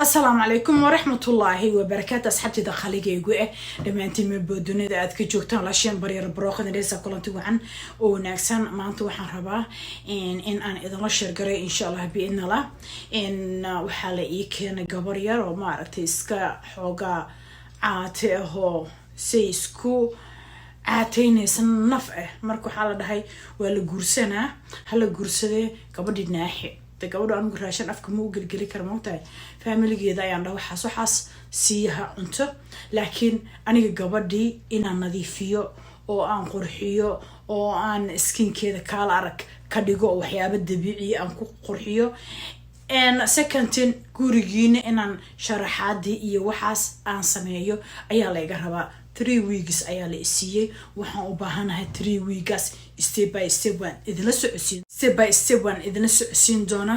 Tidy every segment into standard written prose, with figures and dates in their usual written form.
السلام عليكم ورحمة الله وبركاته. أصحابتي داخلية يقول لما أنت من بدون ذا أذكر جوكتان لاشين برير بروخن ليس كلن توعن ونكسن ما أنتوا حربا إن أنا إذا ما شرقري إن شاء الله بإذن الله إن وحالي كان جبرير وما أرتيسكا حوجا عاته سيسكو عاتينيس نفعه مركو حالة هاي ولا جورسنا هلا جورسده قبل الناحية تقول أنا قراشان أفكر مو قلقلي كرموتاي فاميلي جيدا يعني لو حاس سيها أنت لكن أنا قبضي إن أنا نظيفيه أو أن قرحيه أو أن سكين كذا كالعرك كديجو وحياة الدبيعي أن قرحيه and secondin gurigiina inaan sharaxaadii iyo waxaas aan sameeyo ayaa la iga rabaa 3 weeks ayaa la isiiyay waxaan u baahanahay 3 weeks step by step waan idin socodsiin doona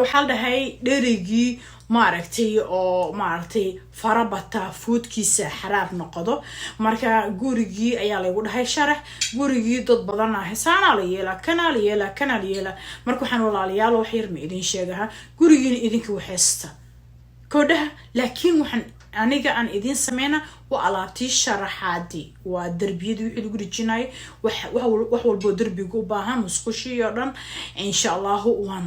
waxaa la dhahay dherigii maaragtay farabata foodkiisa xaraar noqdo marka gurigii ayaa lagu dhahay sharax gurigii dad badan ah saana la yeela marka waxaan walaalayaal wax yar ma idin sheegaha gurigiina idinka waxaysta koodaha laakiin waxaan aniga aan idin sameeyna waa alaabtii sharaxaadii waa darbiyada wixii lagu rijinay wax walbo darbiga u baahan musqushi oo dhan insha Allah waan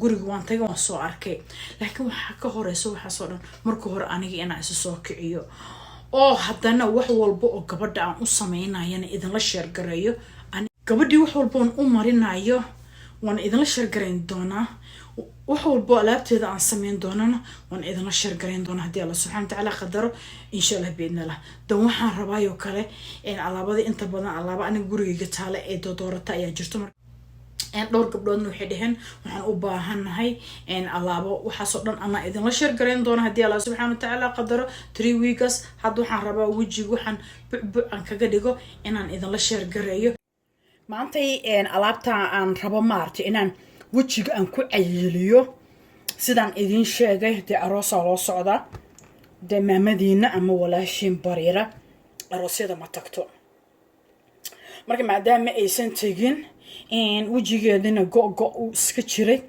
guriga waan tagay waan soo arkay laakiin waxa ka horeyso waxa soo dhan markii hore aniga inaan is soo kiciyo oo haddana wax walbo oo gabadha aan u sameynayana idin la share gareeyo gabadhii wax walbo aan u marinayo waan idin la share gareyn doonaa وحول لابتدى عن سمين دوننا وان إذا نشر قرين دونا هدي الله سبحانه وتعالى قدره إن شاء الله بإذن الله دوحان ربايو كله إن على بعض أنت بدنا على بعض أنا جوري جتاله إيدو دورة تأيي جرتمر إن دور قبلون وحدهن وحن أباهن هاي إن على بعض وحصلنا أنا إذا نشر قرين دونا هدي الله سبحانه وتعالى قدره 3 weeks هادو حن ربا وجي وحن عن كجديجو إن إذا نشر قريه ما أنتي إن على عن ربا مارتي إن وجهك أنكو عيليو سيدان إذن شاقه دي أروسا لو صعدا دي مامدينة أما ولاشين بريرة أروسيدا ما تكتو مركا معدام إيسان تيجين إن وجهك دينا قو سكتشري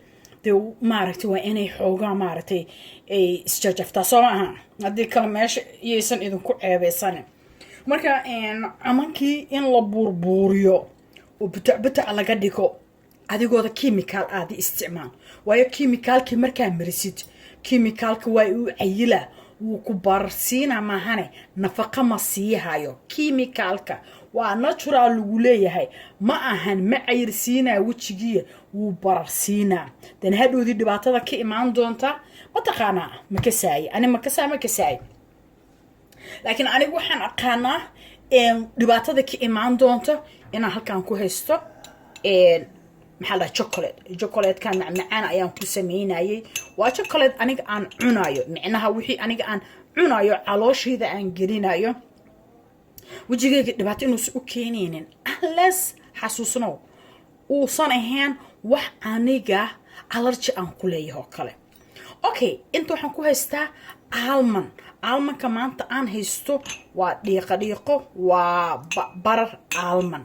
دي ماركتي وإني حوغا ماركتي إي استجافتا صراحة هادي كلماش إيسان إذن كو عيبيسان مركا إن أمانكي إن لبوربوريو وبتع لغا ديكو adigooda chemical aad isticmaal waayo chemicalki markaa marisid chemicalka way u cayila wuu ku barsiina maahane nafaqa ma siihayo chemicalka waa natural lagu leeyahay ma ahan ma cayirsiina wajigiya wuu barsiina dan hadhoodii dhibaatada ka imaan doonta ma taqaana ma ka saay laakiin anigu waxaan aqaanaa dhibaatada ka imaan doonta inaan halkaan ku haysto محل chocolate كان معنا أيام كوسميناي وchocolate أنيق عن عنايو معناها وحي أنيق عن عنايو علوش هذا عن جرينايو وجيجي دبعتين وسوكينين أهلس حسوسنو وصانهن وح أنيقه علرش عن كليه هكله أوكي أنتوا حنكو هستا alman كمان تان هستو ودقيقة وبر alman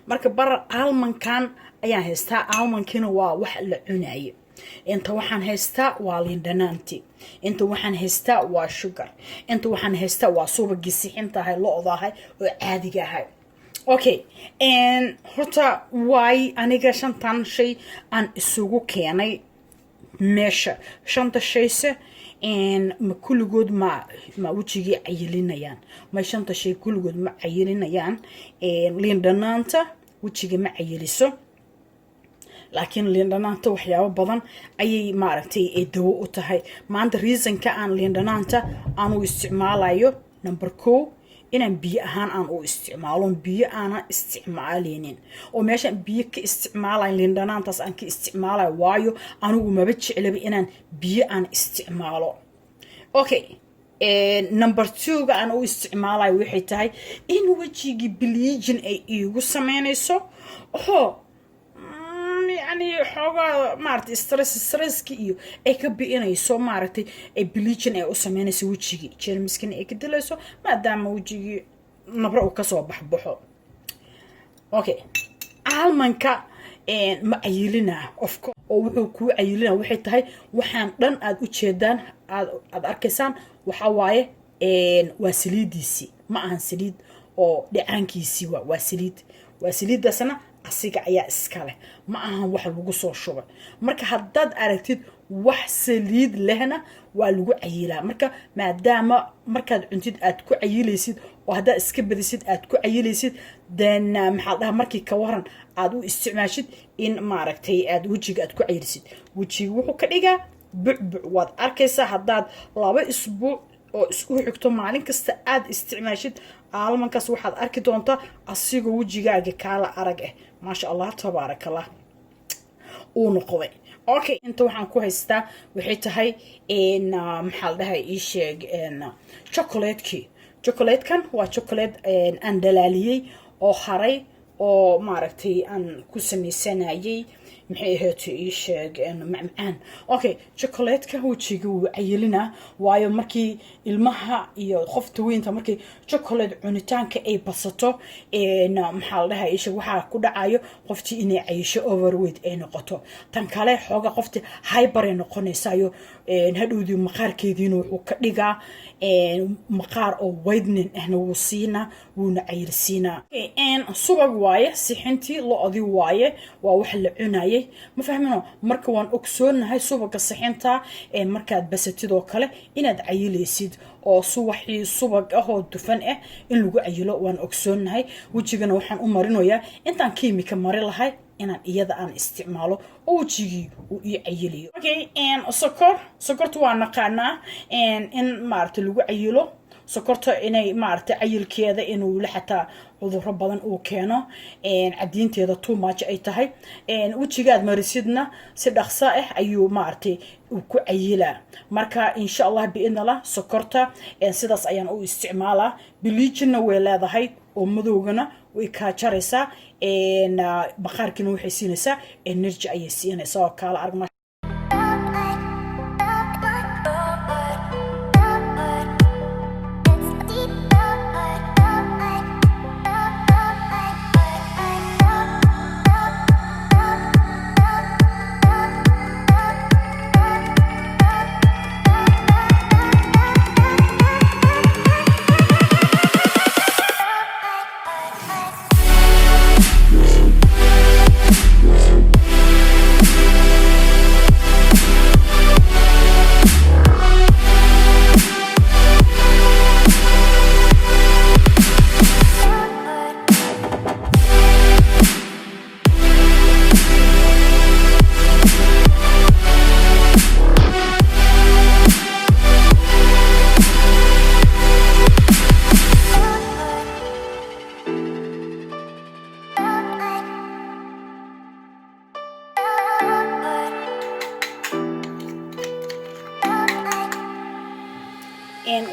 marka bar alman kan ayaan haystaa almankina waa wax la cunayo inta waxaan haystaa waa lindanaanti inta waxaan haystaa waa sugar inta waxaan haystaa waa subag sixintahay loodahay oo caadiga ahay okay and horta why aniga shantan shay aan isugu keenay meesha shanta shayse and ma kulligood ma wajigii cayilinayaan ma shanta shay kulligood ma cayilinayaan lindanaanta wajiga ma cayiliso laakiin lindanaanta waxyaabo badan ayay maaragtay ee dawo u tahay maanta reasonka aan lindanaanta aan u isticmaalayo number 2 inaan biyo ahaan aan u isticmaalo biyo aan isticmaaleenin oo meesha biyo ka isticmaalayn lindanaantaas aan ka isticmaalayo waayo anigu ma jeclaba inaan biyo aan isticmaalo okay number 2 ga aan u isticmaalayo waxay tahay in wajigi bleaching ay igu sameynayso يعني حاجة مارتي ستريس كيو بينيسو مارتي بليجن أسمينه سوتشي كان مسكين كدلسو ما دام وجهي نبرأ كسو بحبحه أوكي عالمنكا ma cayilina of course oo wuxuu ku cayilina waxay tahay waxaan dhan aad u jeedaan aad arkaysaan waxa waaye waa saliidiisi ma ahan saliid oo dhicaankiisi waa saliidaasna asiga ayaa iska leh ma ahan wax lagu soo shubay marka haddaad aragtid wax saliid lehna waa lagu cayilaa marka maadaama markaad cuntid aad ku cayilaysid oo haddaad iska badisid aad ku cayilaysid then maxaa dhaha markii ka waran aad u isticmaashid in maaragtay aad wejiga aad ku cayilisid wejiga wuxuu ka dhigaa bucbuc waad arkaysaa haddaad 2 isbuuc oo isku xigto maalin kasta aad isticmaashid aalmankaas waxaad arki doontaa asigoo wejigaaga kaala arag maasha allah tabaarakallah uu noqday okay inta waxaan ku haystaa waxay tahay maxaa la dhahay ii sheeg chocolate-kan waa chocolate aan dhalaaliyey oo haray oo maaragtay aan ku sameysanayay maxay ahayd ii sheeg macmacaan okay chocolate-ka wejiga wuu cayilina waayo markii ilmaha iyo qofta weynta markii chocolate cunitaanka ay basato maxaa la dhahay isha waxa ku dhacayo qoftii inay cayisho overweight ay noqoto tan kale xooga qoftii hyper ay noqonaysayo hadhowdii maqaarkeediina wuxuu ka dhigaa maqaar oo whitening ahna wuu siina wuuna cayilsiinaa subag waaye sixintii lo-di waaye waa wax la cunayay ma fahmino marka waan ogsoonahay subaga sixinta markaad basatidoo kale inaad cayilaysid oo suwaxii subag ah oo dufan ah in lagu cayilo waan ogsoonahay wejigana waxaan u marinayaa intaan kiimika mari lahay inaan iyada aan isticmaalo oo wejigii uu ii cayiliyo okay sokorta waa naqaanaa in maaragtay lagu cayilo sokorta inay maaragtay cayilkeeda inuu la xataa cudurro badan uu keeno cadiinteeda too much ay tahay wejigaad marisidna si dhaqso ah ayuu maaragtay uu ku cayilaa marka insha allah biidnallah sokorta sidaas ayaan u isticmaalaa bleachingna way leedahay oo madowgana way kaa jaraysaa baqaarkiina waxay siinaysaa energy ayay siinaysaa oo kaala aragma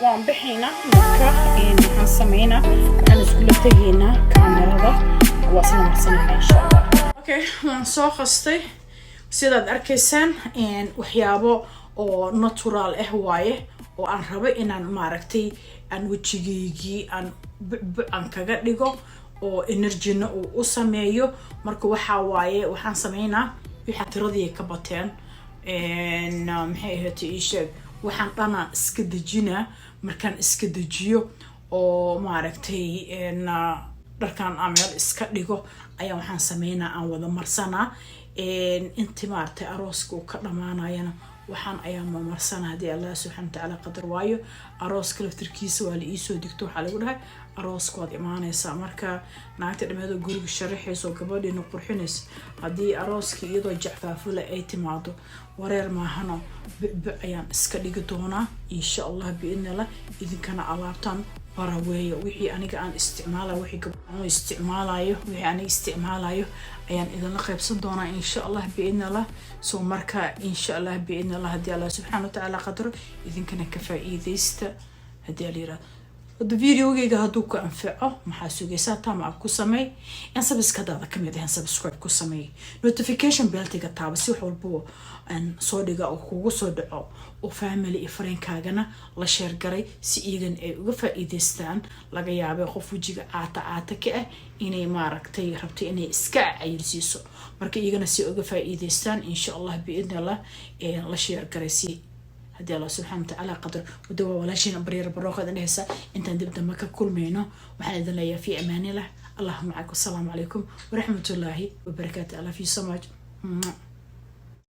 waan bixinaa marka waxaan sameynaa waxaan isku tageynaa kaamirada waa sida marsanaa insha Allah okay waan soo qastay sidaad arkaysaan waxyaabo oo natural ah waaye oo aan rabo inaan maaragtay aan wejigeygii aan bucbucan kaga dhigo oo energy-na uu u sameeyo marka waxa waaye waxaan sameynaa wixii tiradii ka bateen maxay ahayd ii sheeg waxaan dhana iska dejinaa markaan iska dejiyo oo maaragtay dharkaan ameel iska dhigo ayaa waxaan sameynaa aan wada marsanaa intii maaragtay arooska uu ka dhamaanayana waxaan ayaa marsanaa hadii Allah subhanahu wa ta'ala qadar waayo arooska laftirkiisa waa la ii soo digto waxa lagu dhahay arooska waad imaanaysaa marka naagta dhameedo guriga sharaxayso gabadheena qurxinaysa hadii arooska iyadoo jacfaafula ay timaado wareer maahano bicbic ayaan iska dhigi doonaa insha Allah biidnillah idinkana alaabtan baraweeyo wixii aniga aan isticmaalayo wixii gabadhan isticmaalayo wixii aniga isticmaalayo ayaan idinla qaybsan doonaa insha Allah biidnillah soo marka insha Allah biidnillah hadii Allah subhanahu wa ta'ala qadaro idinkana ka faa'iideysta hadii la yiraahdo هذا فيديوغيga haduu ku anfaco maxaa sugaysaa tama ku samee in subscribe kamid ah subscribe ku samee notification bell tiga taaba si wax walbo aan soo dhiga oo kugu soo dhaco oo family iyo friend-kaagana la share garay si iyagan ay uga faa'iideystaan laga yaabo qof wajiga aata ka ah inay maaragtay rabto inay iska cayilsiiso marka iyagana si uga faa'iideystaan insha Allah biidnillah la share garay si هدي الله سبحانه وتعالى قدر ودوا ولا شيء برير بروقة نهسا انت ندبدا مكة كل مينو وحنا إذن ليا في أمان الله اللهم معك والسلام عليكم ورحمة الله وبركاته الله في سماج